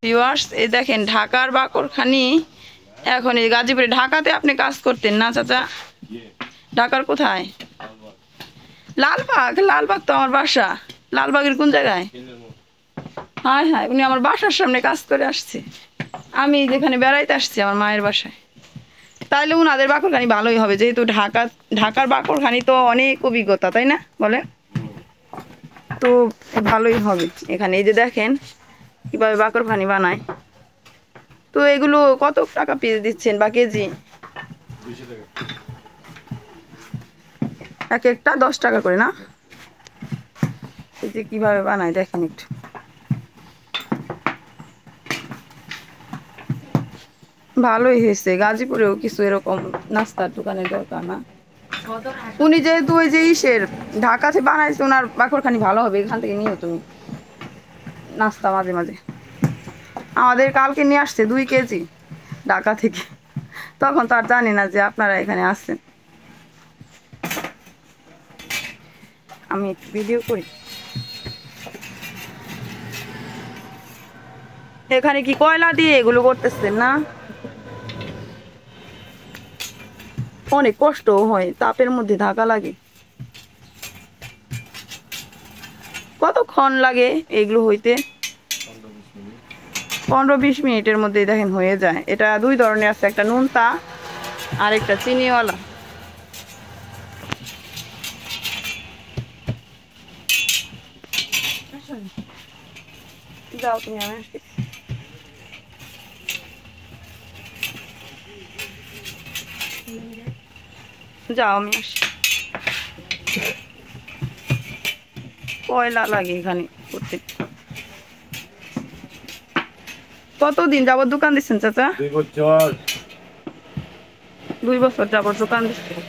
Viewers এই দেখেন ঢাকার বাকরখানি। এখন এই গাজীপুরে, ঢাকাতে আপনি কাজ করতেন না চাচা? ঢাকার কোথায়? লালবাগ। লালবাগ তো আমার বাসা। লালবাগের কোন জায়গায়? হ্যাঁ হ্যাঁ, উনি আমার বাসার সামনে কাজ করে আসছে। আমি যেখানে বেড়াইতে আসছি আমার মায়ের বাসায়। তাইলে উনাদের বাকরখানি ভালোই হবে, যেহেতু ঢাকার বাকরখানি তো অনেক অভিজ্ঞতা, তাই না বলেন? তো ভালোই হবে এখানে। এই যে দেখেন কিভাবে বাকরখানি বানায়। তো এগুলো কত টাকা পিস দিচ্ছেন বা কেজি? এক একটা 10 টাকা করে না? এই যে কিভাবে বানায় দেখেন একটু। ভালোই হয়েছে, গাজীপুরেও কিছু এরকম নাস্তার দোকানের দরকার না? উনি যেহেতু ওই যে ইসের ঢাকাতে বানাইছে, ওনার বাকরখানি ভালো হবে। এখান থেকে নিও তুমি নাস্তা মাঝে মাঝে। আমাদের কালকে নিয়ে আসছে 2 কেজি ঢাকা থেকে। তখন তো আর জানি না যে আপনারা এখানে আসছেন। আমি ভিডিও করি। এখানে কি কয়লা দিয়ে এগুলো করতেছেন না? অনেক কষ্ট হয়, তাপের মধ্যে থাকা লাগে। কতক্ষণ লাগে এগুলো হইতে? 15-20 মিনিটের মধ্যেই দেখেন হয়ে যায়। এটা 2 ধরনের আছে, একটা নুনতা আর একটা চিনিওয়ালা। যাও তুমি, আমি আসছি। যাও আমি আসি। কয়লা লাগে এখানে করতে। কতদিন যাবত দোকান দিচ্ছেন চাচা? 2 বছর। 2 বছর যাবত দোকান দিচ্ছেন।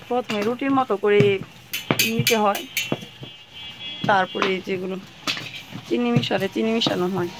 প্রথমে রুটির মতো করে নিতে হয়, তারপরে যেগুলো চিনি মিশানো হয়।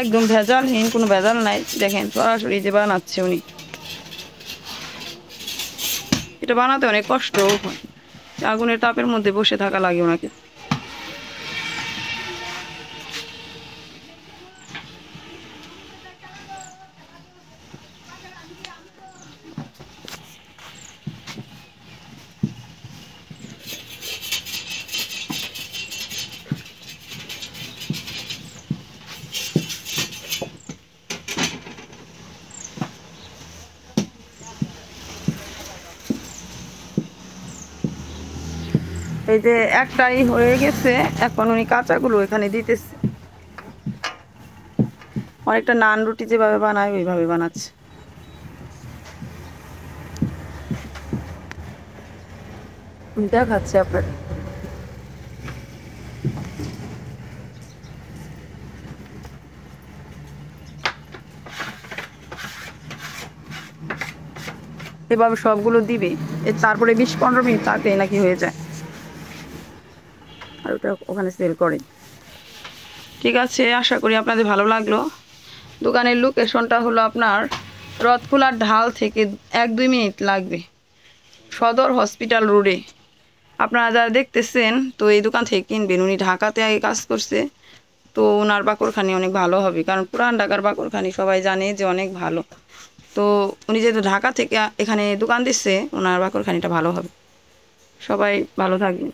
একদম ভেজালহীন, কোনো ভেজাল নাই। দেখেন সরাসরি যে বানাচ্ছে উনি। এটা বানাতে অনেক কষ্টও হয়, আগুনের তাপের মধ্যে বসে থাকা লাগে ওনাকে। এই যে একটাই হয়ে গেছে, এখন উনি কাঁচাগুলো এখানে দিতেছে। অনেকটা নান রুটি যেভাবে বানায় ওইভাবে বানাচ্ছে। দেখাচ্ছে আপনার। এভাবে সবগুলো দিবে, তারপরে 20-15 মিনিট থাকলেই নাকি হয়ে যায়। আর ওটা ওখানে সেল করে। ঠিক আছে, আশা করি আপনাদের ভালো লাগলো। দোকানের লোকেশনটা হলো আপনার রথখোলার ঢাল থেকে 1-2 মিনিট লাগবে, সদর হসপিটাল রোডে। আপনারা যারা দেখতেছেন তো এই দোকান থেকে কিনবেন। উনি ঢাকাতে আগে কাজ করছে, তো ওনার বাকরখানি অনেক ভালো হবে, কারণ পুরান ঢাকার বাকরখানি সবাই জানে যে অনেক ভালো। তো উনি যেহেতু ঢাকা থেকে এখানে দোকান দিচ্ছে, ওনার বাকরখানিটা ভালো হবে। সবাই ভালো থাকবেন।